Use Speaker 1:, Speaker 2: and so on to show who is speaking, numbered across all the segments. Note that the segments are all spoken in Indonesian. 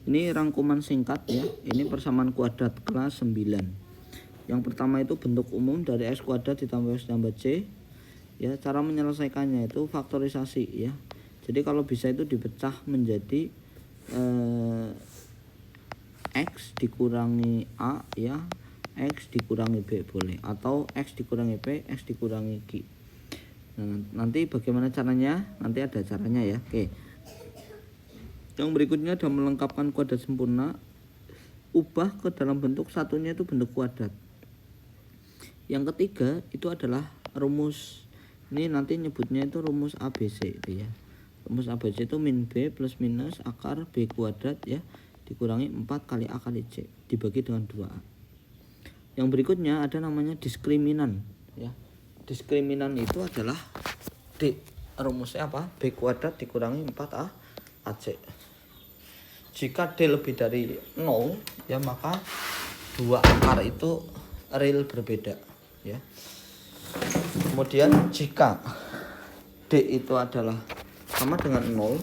Speaker 1: Ini rangkuman singkat ya. Ini persamaan kuadrat kelas 9. Yang pertama itu bentuk umum dari X kuadrat ditambah X tambah C. Ya, cara menyelesaikannya itu faktorisasi ya. Jadi kalau bisa itu dipecah menjadi X dikurangi A ya, X dikurangi B boleh, atau X dikurangi P, X dikurangi Q. Nah, nanti bagaimana caranya? Nanti ada caranya ya. Oke. Yang berikutnya adalah melengkapkan kuadrat sempurna. Ubah ke dalam bentuk satunya itu bentuk kuadrat. Yang ketiga itu adalah rumus. Ini nanti nyebutnya itu rumus ABC itu ya. Rumus ABC itu min B plus minus akar B kuadrat ya dikurangi 4 kali A kali C dibagi dengan 2A. Yang berikutnya ada namanya diskriminan ya. Diskriminan itu adalah D, rumusnya apa? B kuadrat dikurangi 4A AC. Jika D lebih dari 0 ya, maka dua akar itu real berbeda ya. Kemudian jika D itu adalah sama dengan 0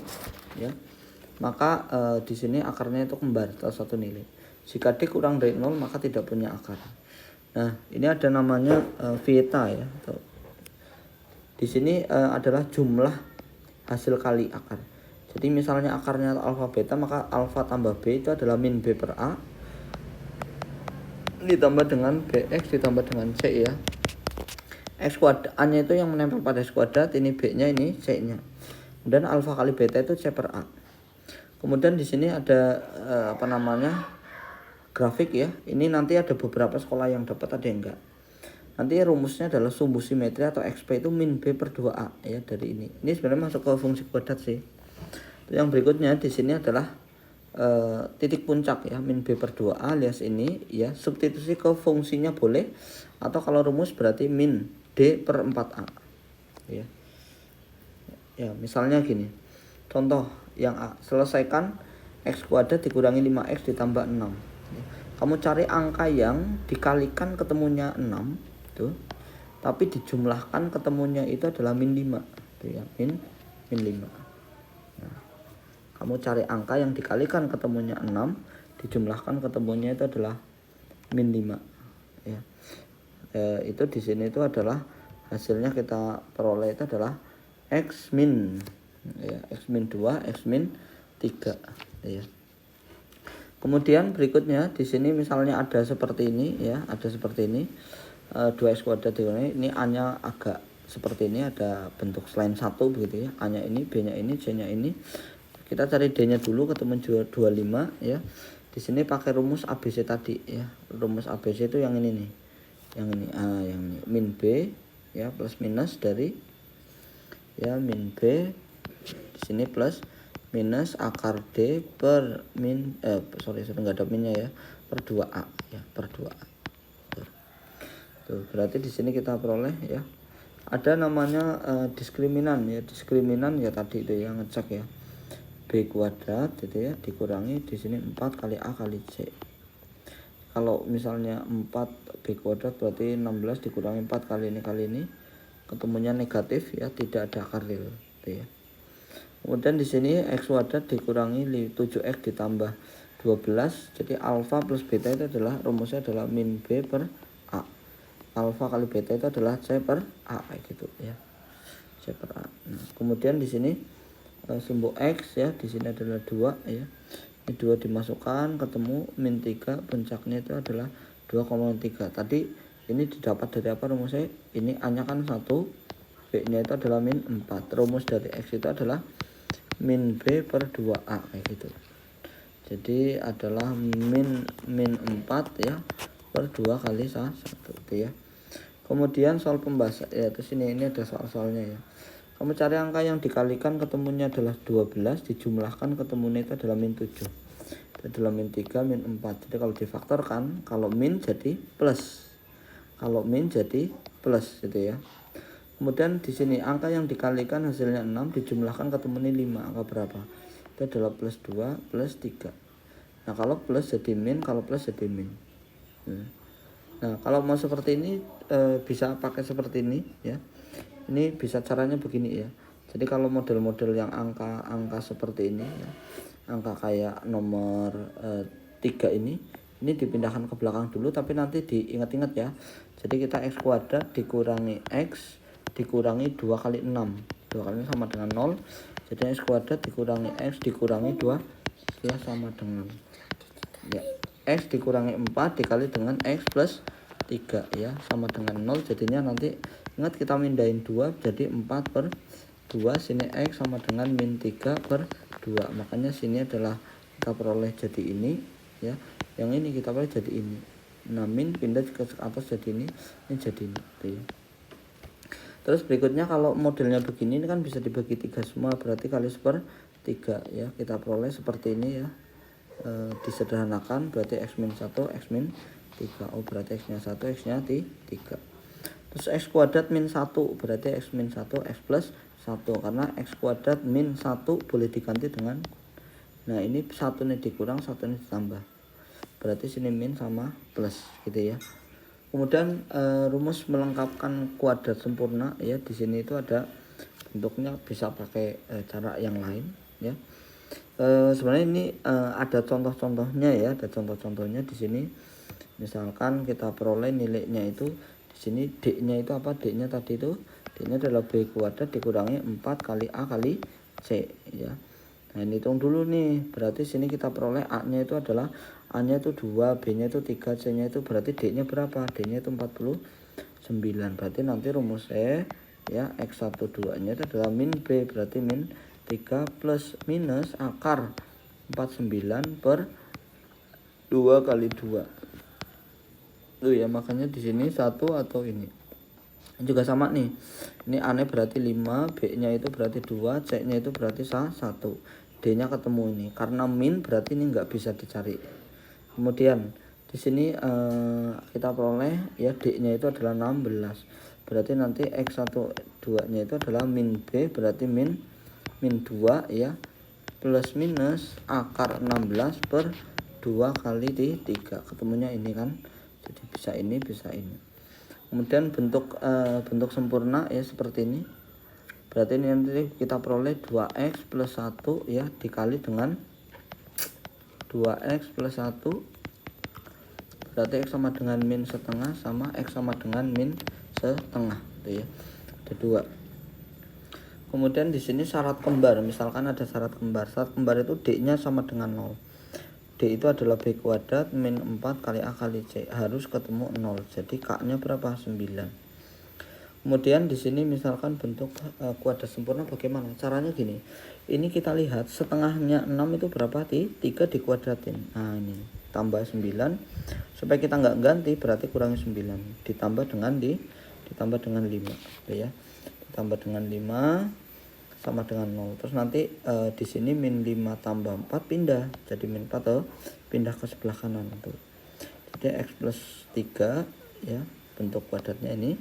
Speaker 1: ya, maka di sini akarnya itu kembar atau satu nilai. Jika D kurang dari 0 maka tidak punya akar. Nah, ini ada namanya beta ya. Di sini adalah jumlah hasil kali akar. Jadi misalnya akarnya alfa beta, maka alfa tambah B itu adalah min B per A ditambah dengan BX ditambah dengan C ya. X kuadrat A-nya itu yang menempel pada X kuadrat, ini B-nya, ini C-nya. Kemudian alfa kali beta itu C per A. Kemudian di sini ada apa namanya? Grafik ya. Ini nanti ada beberapa sekolah yang dapat, ada yang enggak. Nanti rumusnya adalah sumbu simetri atau XP itu min B per 2A ya dari ini. Ini sebenarnya masuk ke fungsi kuadrat sih. Yang berikutnya di sini adalah titik puncak ya, min B per 2A alias ini ya, substitusi ke fungsinya boleh, atau kalau rumus berarti min D per 4A ya. Ya, misalnya gini. Contoh yang A, selesaikan X kuadrat dikurangi 5X ditambah 6 ya. Kamu cari angka yang dikalikan ketemunya 6 tuh, tapi dijumlahkan ketemunya itu adalah min 5 tuh ya, min 5. Kamu cari angka yang dikalikan ketemunya 6, dijumlahkan ketemunya itu adalah min 5 ya. Itu di sini itu adalah hasilnya kita peroleh itu adalah X min ya, X min 2, X min 3 ya. Kemudian berikutnya di sini misalnya ada seperti ini ya, ada seperti ini 2x kuadrat ini A-nya agak seperti ini, ada bentuk selain 1 begitu ya. A-nya ini, B-nya ini, C-nya ini. Kita cari D-nya dulu, ketemu 25 ya. Di sini pakai rumus ABC tadi ya. Rumus ABC itu yang ini nih. Yang ini yang ini min B ya plus minus dari ya min B di sini plus minus akar D per min sudah enggak ada minnya ya, per 2A ya, per 2A. Tuh, berarti di sini kita peroleh ya. Ada namanya diskriminan ya. Diskriminan ya tadi itu yang ngecek ya. B kuadrat gitu ya dikurangi di sini 4 kali A kali C. Kalau misalnya 4 B kuadrat berarti 16 dikurangi 4 kali ini ketemunya negatif ya, tidak ada akar real gitu ya. Kemudian di sini X kuadrat dikurangi 7X ditambah 12, jadi alfa plus beta itu adalah rumusnya adalah min B per A. Alfa kali beta itu adalah C per A kayak gitu ya. C per A. Nah, kemudian di sini sumbu X ya, di sini adalah 2 ya. Ini 2 dimasukkan, ketemu min 3, puncaknya itu adalah 2,3. Tadi ini didapat dari apa rumusnya? Ini A-nya kan 1, B-nya itu adalah min 4. Rumus dari X itu adalah min B per 2A kayak gitu. Jadi adalah min 4 ya per 2 kali 1 itu ya. Kemudian soal pembahasan ya, terus ini ada soal-soalnya ya. Kamu cari angka yang dikalikan ketemunya adalah 12, dijumlahkan ketemunya itu adalah min 7. Itu adalah min 3, min 4. Jadi kalau difaktorkan, kalau min jadi plus. Kalau min jadi plus gitu ya. Kemudian di sini angka yang dikalikan hasilnya 6, dijumlahkan ketemunya 5. Angka berapa? Itu adalah plus 2 plus 3. Nah, kalau plus jadi min, kalau plus jadi min. Nah, kalau mau seperti ini bisa pakai seperti ini ya. Ini bisa caranya begini ya. Jadi kalau model-model yang angka-angka seperti ini ya, angka kayak nomor 3 ini dipindahkan ke belakang dulu, tapi nanti diingat-ingat ya. Jadi kita x kuadrat dikurangi x dikurangi 2 kali 6. 2 kali 6 sama dengan 0. Jadi x kuadrat dikurangi x dikurangi 2 ya sama dengan ya x dikurangi 4 dikali dengan x plus 3 ya sama dengan 0. Jadinya nanti ingat kita mindahin 2 jadi 4 per 2. Sini x sama dengan min 3 per 2. Makanya sini adalah kita peroleh jadi ini ya. Yang ini kita peroleh jadi ini. Nah min pindah ke atas jadi ini jadi ini tuh ya. Terus berikutnya kalau modelnya begini ini kan bisa dibagi 3 semua, berarti kali per 3 ya. Kita peroleh seperti ini ya. Disederhanakan berarti x min 1 x min 3. Oh berarti x nya 1 x nya 3. Terus x kuadrat min 1 berarti x min 1 x plus 1, karena x kuadrat min 1 boleh diganti dengan, nah ini 1 nih dikurang 1 nih ditambah, berarti sini min sama plus gitu ya. Kemudian rumus melengkapkan kuadrat sempurna ya, di sini itu ada bentuknya, bisa pakai cara yang lain ya. Sebenarnya ini ada contoh-contohnya ya, ada contoh-contohnya di sini. Misalkan kita peroleh nilainya itu di sini, d-nya itu apa? D-nya tadi itu d-nya adalah b kuadrat dikurangi 4 kali a kali c ya. Nah ini hitung dulu nih, berarti sini kita peroleh a-nya itu adalah, a-nya itu 2, b-nya itu 3, c-nya itu berarti d-nya berapa? D-nya itu 49. Berarti nanti rumus ya x12 nya itu adalah min b, berarti min 3 plus minus akar 49 per 2 kali 2. Tuh ya, makanya di sini 1 atau ini juga sama nih. Ini A-nya berarti 5, B-nya itu berarti 2, C-nya itu berarti 1. D-nya ketemu ini. Karena min berarti ini nggak bisa dicari. Kemudian di sini kita peroleh ya D-nya itu adalah 16. Berarti nanti x12-nya itu adalah min B, berarti min 2 ya, plus minus akar 16 per 2 kali 3. Ketemunya ini kan. Jadi bisa ini, bisa ini. Kemudian bentuk sempurna ya seperti ini. Berarti ini nanti kita peroleh 2x plus 1 ya dikali dengan 2x plus 1, berarti x sama dengan min setengah sama x sama dengan min setengah tuh ya. Ada 2. Kemudian di sini syarat kembar, misalkan ada syarat kembar. Syarat kembar itu d-nya sama dengan 0. D itu adalah b kuadrat min 4 kali a kali c, harus ketemu 0. Jadi k-nya berapa? 9. Kemudian di sini misalkan bentuk kuadrat sempurna bagaimana? Caranya gini. Ini kita lihat setengahnya 6 itu berapa? 3 dikuadratin. Nah, ini tambah 9. Supaya kita nggak ganti berarti kurangi 9 ditambah dengan ditambah dengan 5 ya. Ditambah dengan 5 sama dengan 0. Terus nanti di sini min 5 tambah 4 pindah jadi min 4 tuh, pindah ke sebelah kanan tuh. Jadi x plus 3 ya bentuk kuadratnya ini.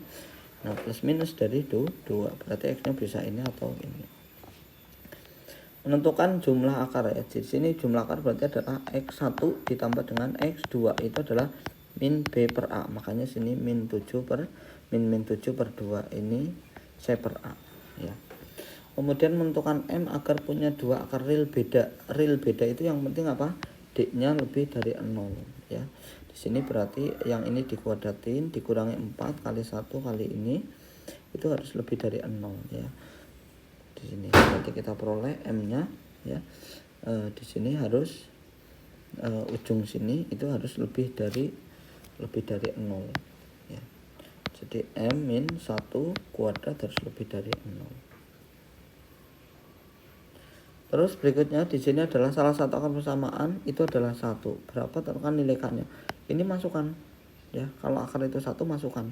Speaker 1: Nah plus minus dari 2 berarti x nya bisa ini atau ini. Menentukan jumlah akar ya, di sini jumlah akar berarti adalah x1 ditambah dengan x2 itu adalah min b per a, makanya sini min 7 per 2 ini c per a ya. Kemudian menentukan M agar punya 2 akar real beda. Real beda itu yang penting apa? D-nya lebih dari 0 ya. Di sini berarti yang ini dikuadratin dikurangi 4 kali 1 kali ini itu harus lebih dari 0 ya. Di sini berarti kita peroleh M-nya ya. Di sini harus ujung sini itu harus lebih dari 0 ya. Jadi M min 1 kuadrat harus lebih dari 0. Terus berikutnya di sini adalah salah satu akar persamaan itu adalah 1. Berapa tentukan nilai k-nya. Ini masukkan ya. Kalau akar itu 1 masukkan.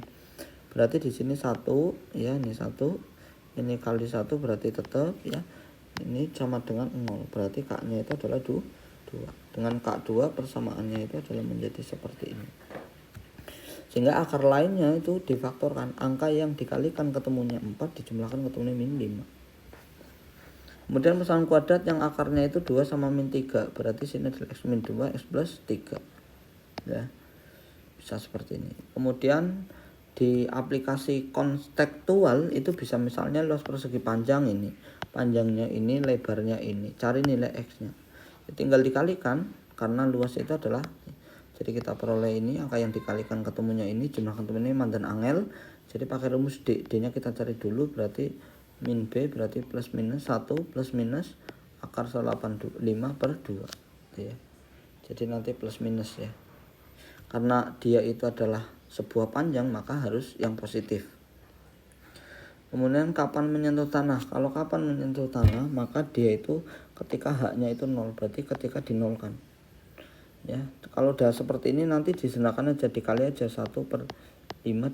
Speaker 1: Berarti di sini 1 ya, ini 1. Ini kali 1 berarti tetap ya. Ini sama dengan 0. Berarti k-nya itu adalah 2. Dengan k2 persamaannya itu adalah menjadi seperti ini. Sehingga akar lainnya itu difaktorkan. Angka yang dikalikan ketemunya 4 dijumlahkan ketemunya min 5. Kemudian persamaan kuadrat yang akarnya itu 2 sama min 3. Berarti sini adalah x min 2, x plus 3. Ya. Bisa seperti ini. Kemudian di aplikasi konstektual itu bisa misalnya luas persegi panjang ini. Panjangnya ini, lebarnya ini. Cari nilai x-nya. tinggal dikalikan karena luas itu adalah, jadi kita peroleh ini angka yang dikalikan ketemunya ini, jumlah ketemu ini mandan angel. Jadi pakai rumus D nya kita cari dulu, berarti min B berarti plus minus 1 plus minus akar 185 per 2 ya. Jadi nanti plus minus ya, karena dia itu adalah sebuah panjang maka harus yang positif. Kemudian kapan menyentuh tanah? Kalau kapan menyentuh tanah maka dia itu ketika H-nya itu 0, berarti ketika dinolkan ya. Kalau udah seperti ini nanti disenakan aja, dikali aja 1/5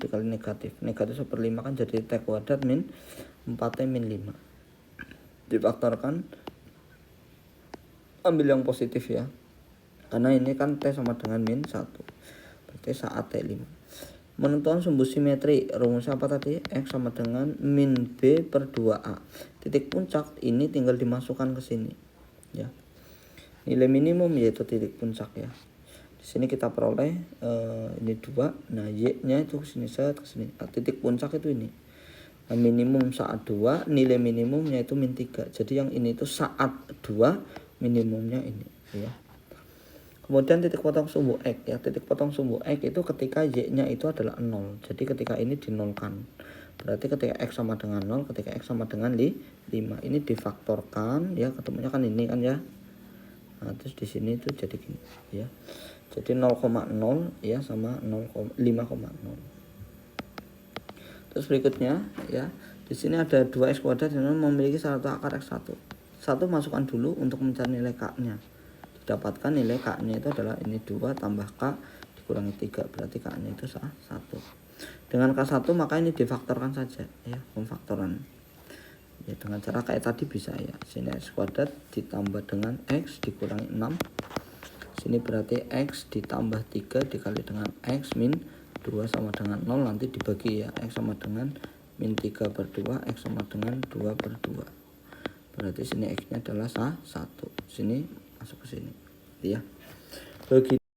Speaker 1: dikali negatif 1/5 kan jadi T kuadrat min 4T min 5, difaktorkan, ambil yang positif ya, karena ini kan T sama dengan min 1, berarti saat T5. Menentukan sumbu simetri, rumusnya apa tadi? X sama dengan min B per 2A. Titik puncak ini tinggal dimasukkan ke sini ya. Nilai minimum yaitu titik puncak ya. Di sini kita peroleh ini 2. Nah, Y-nya itu ke sini set ke sini. Nah, titik puncak itu ini. Nah, minimum saat 2, nilai minimumnya itu min 3. Jadi yang ini itu saat 2, minimumnya ini ya. Kemudian titik potong sumbu X ya. Titik potong sumbu X itu ketika Y-nya itu adalah 0. Jadi ketika ini dinolkan. Berarti ketika X sama dengan 0, ketika X sama dengan 5. Ini difaktorkan ya, ketemunya kan ini kan ya. Nah, terus di sini itu jadi gini ya. Jadi 0,0 ya sama 5,0. Terus berikutnya ya. Di sini ada 2x kuadrat yang memiliki satu akar x1. Satu masukkan dulu untuk mencari nilai k-nya. Dapatkan nilai k-nya itu adalah ini 2 tambah k dikurangi 3, berarti k-nya itu 1. Dengan k1 maka ini difaktorkan saja ya, pemfaktoran ya, dengan cara kayak tadi bisa ya. Sini x kuadrat ditambah dengan x dikurangi 6, sini berarti x ditambah 3 dikali dengan x min 2 sama dengan 0, nanti dibagi ya, x sama dengan min 3 per 2, x sama dengan 2 per 2, berarti sini x nya adalah 1, sini masuk ke sini ya. Begitu.